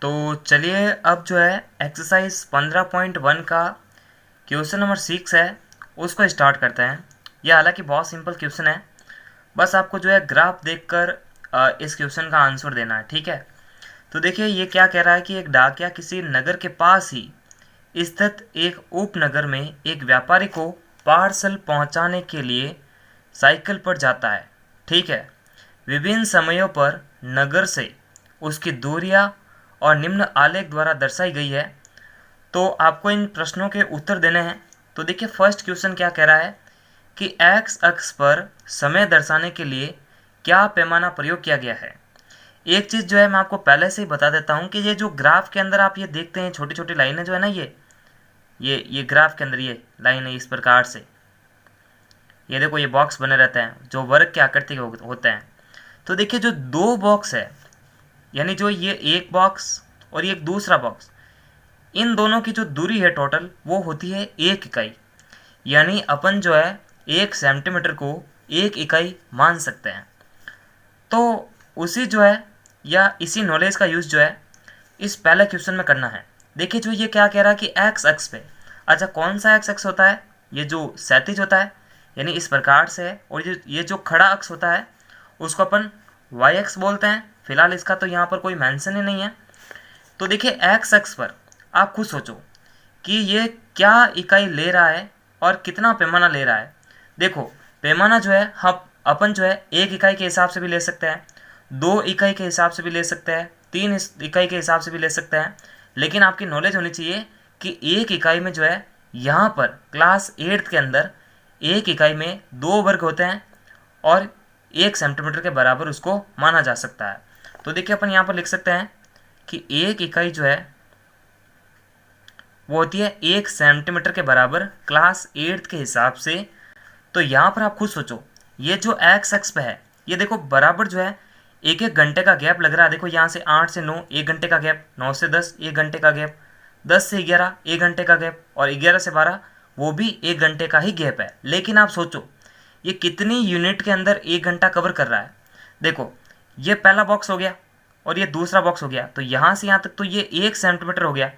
तो चलिए अब जो है एक्सरसाइज 15.1 का क्वेश्चन नंबर 6 है उसको स्टार्ट करते हैं। यह हालांकि बहुत सिंपल क्वेश्चन है, बस आपको जो है ग्राफ देखकर इस क्वेश्चन का आंसर देना है, ठीक है। तो देखिए ये क्या कह रहा है कि एक डाकिया किसी नगर के पास ही स्थित एक उपनगर में एक व्यापारी को पार्सल पहुंचाने के लिए साइकिल पर जाता है, ठीक है। विभिन्न समयों पर नगर से उसकी दूरियां और निम्न आलेख द्वारा दर्शाई गई है। तो आपको इन प्रश्नों के उत्तर देने हैं। तो देखिए फर्स्ट क्वेश्चन क्या कह रहा है कि एक्स अक्ष पर समय दर्शाने के लिए क्या पैमाना प्रयोग किया गया है। एक चीज़ जो है मैं आपको पहले से ही बता देता हूँ कि ये जो ग्राफ के अंदर आप ये देखते हैं छोटी छोटी लाइनें जो है ना, ये ग्राफ के अंदर ये लाइन है इस प्रकार से, ये देखो ये बॉक्स बने रहते हैं जो वर्ग के आकृति के होते हैं। तो देखिए जो दो बॉक्स है, यानी जो ये एक बॉक्स और ये एक दूसरा बॉक्स, इन दोनों की जो दूरी है टोटल वो होती है 1 इकाई। यानी अपन जो है 1 सेंटीमीटर को 1 इकाई मान सकते हैं। तो उसी जो है या इसी नॉलेज का यूज़ जो है इस पहले क्वेश्चन में करना है। देखिए जो ये क्या कह रहा है कि एक्स अक्ष पे, अच्छा कौन सा एक्स अक्ष होता है, ये जो क्षैतिज होता है यानी इस प्रकार से है, और ये जो खड़ा अक्ष होता है उसको अपन वाई एक्स बोलते हैं। फिलहाल इसका तो यहाँ पर कोई मेंशन ही नहीं है। तो देखिए एक्स अक्ष पर आप खुद सोचो कि ये क्या इकाई ले रहा है और कितना पैमाना ले रहा है। देखो पैमाना जो है हम अपन जो है 1 इकाई के हिसाब से भी ले सकते हैं, 2 इकाई के हिसाब से भी ले सकते हैं, 3 इकाई के हिसाब से भी ले सकते हैं। लेकिन आपकी नॉलेज होनी चाहिए कि 1 इकाई में जो है यहाँ पर क्लास 8 के अंदर 1 इकाई में 2 वर्ग होते हैं और 1 सेंटीमीटर के बराबर उसको माना जा सकता है। तो देखिए अपन यहाँ पर लिख सकते हैं कि 1 इकाई जो है वो होती है 1 सेंटीमीटर के बराबर क्लास 8 के हिसाब से। तो यहाँ पर आप खुद सोचो ये जो एक्स अक्ष पे है ये देखो बराबर जो है 1 1 घंटे का गैप लग रहा है। देखो यहाँ से 8 से 9 1 घंटे का गैप, 9 से 10 1 घंटे का गैप, 10 से 11 1 घंटे का गैप और 11 से 12 वो भी 1 घंटे का ही गैप है। लेकिन आप सोचो ये कितनी यूनिट के अंदर 1 घंटा कवर कर रहा है। देखो ये पहला बॉक्स हो गया और ये दूसरा बॉक्स हो गया, तो यहाँ से यहाँ तक तो ये 1 सेंटीमीटर हो गया।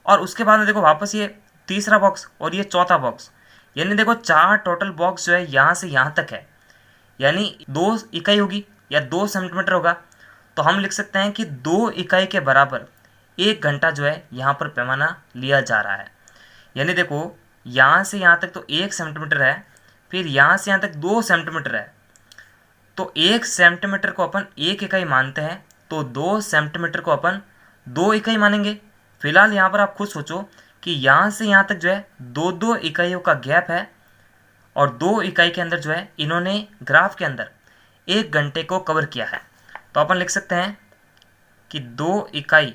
और उसके बाद में देखो वापस ये तीसरा बॉक्स और ये चौथा बॉक्स, यानी देखो 4 टोटल बॉक्स जो है यहाँ से यहाँ तक है, यानी 2 इकाई होगी या 2 सेंटीमीटर होगा। तो हम लिख सकते हैं कि 2 इकाई के बराबर 1 घंटा जो है यहाँ पर पैमाना लिया जा रहा है। यानी देखो यहाँ से यहाँ तक तो 1 सेंटीमीटर है, फिर यहाँ से यहाँ तक 2 सेंटीमीटर है। तो 1 सेंटीमीटर को अपन 1 इकाई मानते हैं, तो 2 सेंटीमीटर को अपन 2 इकाई मानेंगे। फिलहाल यहाँ पर आप खुद सोचो कि यहाँ से यहाँ तक जो है 2 2 इकाइयों का गैप है और 2 इकाई के अंदर जो है इन्होंने ग्राफ के अंदर 1 घंटे को कवर किया है। तो अपन लिख सकते हैं कि 2 इकाई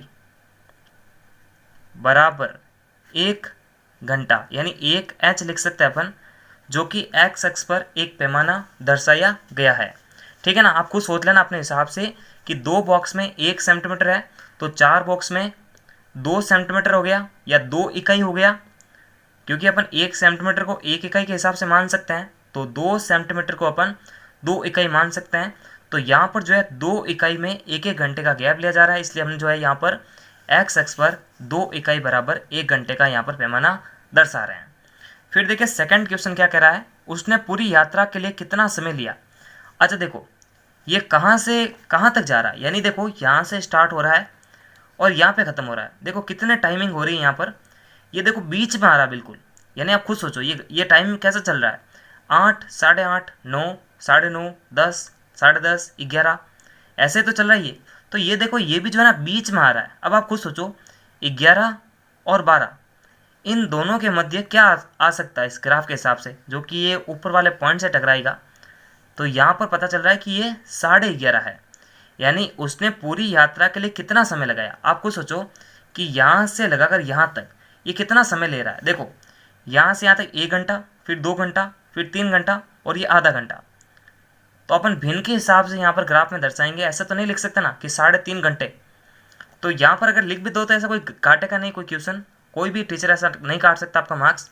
बराबर 1 घंटा, यानी 1 H लिख सकते हैं अपन, जो कि एक्स अक्ष पर एक पैमाना दर्शाया गया है। ठीक है ना, आप खुद सोच लेना अपने हिसाब से कि 2 बॉक्स में 1 सेंटीमीटर है तो 4 बॉक्स में 2 सेंटीमीटर हो गया या 2 इकाई हो गया, क्योंकि अपन 1 सेंटीमीटर को 1 इकाई के हिसाब से मान सकते हैं, तो 2 सेंटीमीटर को अपन 2 इकाई मान सकते हैं। तो यहाँ पर जो है 2 इकाई में 1 1 घंटे का गैप लिया जा रहा है, इसलिए हम जो है यहाँ पर एक्स अक्ष पर 2 इकाई बराबर 1 घंटे का यहाँ पर पैमाना दर्शा रहे हैं। फिर देखिए सेकंड क्वेश्चन क्या कह रहा है, उसने पूरी यात्रा के लिए कितना समय लिया। अच्छा देखो ये कहाँ से कहाँ तक जा रहा है, यानी देखो यहाँ से स्टार्ट हो रहा है और यहाँ पे ख़त्म हो रहा है। देखो कितने टाइमिंग हो रही है यहाँ पर, ये देखो बीच में आ रहा है बिल्कुल। यानी आप खुद सोचो ये टाइम कैसे चल रहा है, 8 8:30 9 9:30 10 10:30 11 ऐसे तो चल रहा है ये। तो ये देखो ये भी जो है ना बीच में आ रहा है। अब आप खुद सोचो 11 और 12 इन दोनों के मध्य क्या आ सकता है इस ग्राफ के हिसाब से, जो कि ये ऊपर वाले पॉइंट से टकराएगा। तो यहाँ पर पता चल रहा है कि ये 11:30 है, यानी उसने पूरी यात्रा के लिए कितना समय लगाया। आप खुद सोचो कि यहाँ से लगाकर यहाँ तक ये कितना समय ले रहा है। देखो यहाँ से यहाँ तक 1 घंटा, फिर 2 घंटा, फिर 3 घंटा और ये आधा घंटा। तो अपन भिन्न के हिसाब से यहाँ पर ग्राफ में दर्शाएंगे, ऐसा तो नहीं लिख सकते ना कि 3.5 घंटे। तो यहाँ पर अगर लिख भी दो तो ऐसा कोई काटेगा नहीं, कोई क्वेश्चन कोई भी टीचर ऐसा नहीं काट सकता आपका मार्क्स।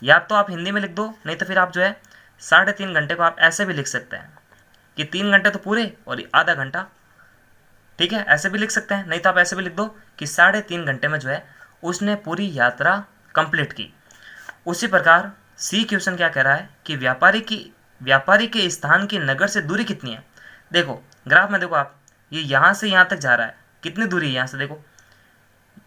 या तो आप हिंदी में लिख दो, नहीं तो फिर आप जो है 3.5 घंटे को आप ऐसे भी लिख सकते हैं कि 3 घंटे तो पूरे और आधा घंटा। ठीक है, ऐसे भी लिख सकते हैं, नहीं तो आप ऐसे भी लिख दो कि 3.5 घंटे में जो है उसने पूरी यात्रा कंप्लीट की। उसी प्रकार सी क्वेश्चन क्या कह रहा है कि व्यापारी के स्थान की नगर से दूरी कितनी है। देखो ग्राफ में देखो आप, ये यहाँ से यहाँ तक जा रहा है, कितनी दूरी है यहाँ से, देखो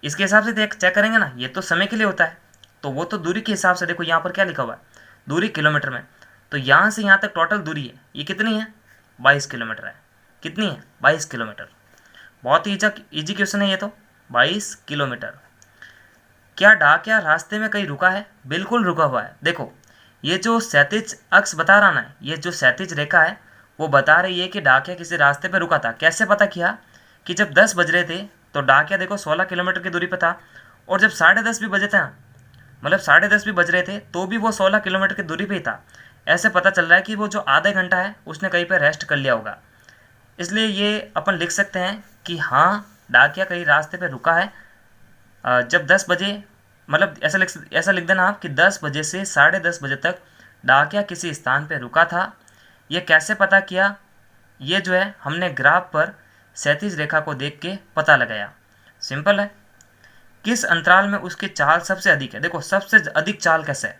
इसके हिसाब से चेक करेंगे ना, ये तो समय के लिए होता है, तो वो तो दूरी के हिसाब से, देखो यहाँ पर क्या लिखा हुआ है, दूरी किलोमीटर में, तो यहाँ से यहाँ तक टोटल दूरी है, ये कितनी है, 22 किलोमीटर है। कितनी है, 22 किलोमीटर। बहुत ही इजी क्वेश्चन है ये तो, 22 किलोमीटर। क्या डाकिया रास्ते में कहीं रुका है, बिल्कुल रुका हुआ है। देखो ये जो क्षैतिज अक्ष बता रहा ना, ये जो क्षैतिज रेखा है वो बता रही है कि डाकिया किसी रास्ते पे रुका था। कैसे पता किया कि जब 10 बज रहे थे तो डाकिया देखो 16 किलोमीटर की दूरी पे था, और जब 10:30 भी बजे थे ना, मतलब 10:30 भी बज रहे थे तो भी वो 16 किलोमीटर की दूरी पे ही था। ऐसे पता चल रहा है कि वो जो आधा घंटा है उसने कहीं पे रेस्ट कर लिया होगा। इसलिए ये अपन लिख सकते हैं कि हाँ डाकिया कहीं रास्ते पे रुका है जब 10 बजे, मतलब ऐसा लिख देना आप कि 10 बजे से 10:30 बजे तक डाकिया किसी स्थान पे रुका था। ये कैसे पता किया, ये जो है हमने ग्राफ पर क्षैतिज रेखा को देख के पता लगाया। सिंपल है। किस अंतराल में उसकी चाल सबसे अधिक है, देखो सबसे अधिक चाल कैसे है,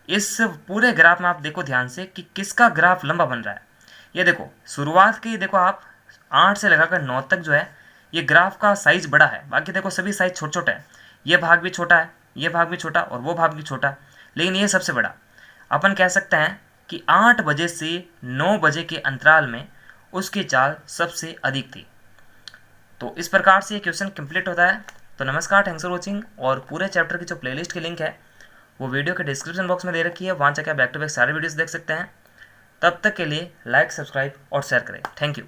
इस पूरे ग्राफ में आप देखो ध्यान से कि किसका ग्राफ लंबा बन रहा है। ये देखो शुरुआत की, देखो आप 8 से लगाकर 9 तक जो है ये ग्राफ का साइज बड़ा है, बाकी देखो सभी साइज छोटे छोटे हैं, ये भाग भी छोटा है, ये भाग भी छोटा और वो भाग भी छोटा, लेकिन ये सबसे बड़ा। अपन कह सकते हैं कि 8 बजे से 9 बजे के अंतराल में उसकी चाल सबसे अधिक थी। तो इस प्रकार से ये क्वेश्चन कंप्लीट होता है। तो नमस्कार, थैंक्स फॉर वॉचिंग। और पूरे चैप्टर की जो प्लेलिस्ट की लिंक है वो वीडियो के डिस्क्रिप्शन बॉक्स में दे रखी है, वहाँ जाकर बैक टू बैक सारे वीडियोस देख सकते हैं। तब तक के लिए लाइक, सब्सक्राइब और शेयर करें। Thank you.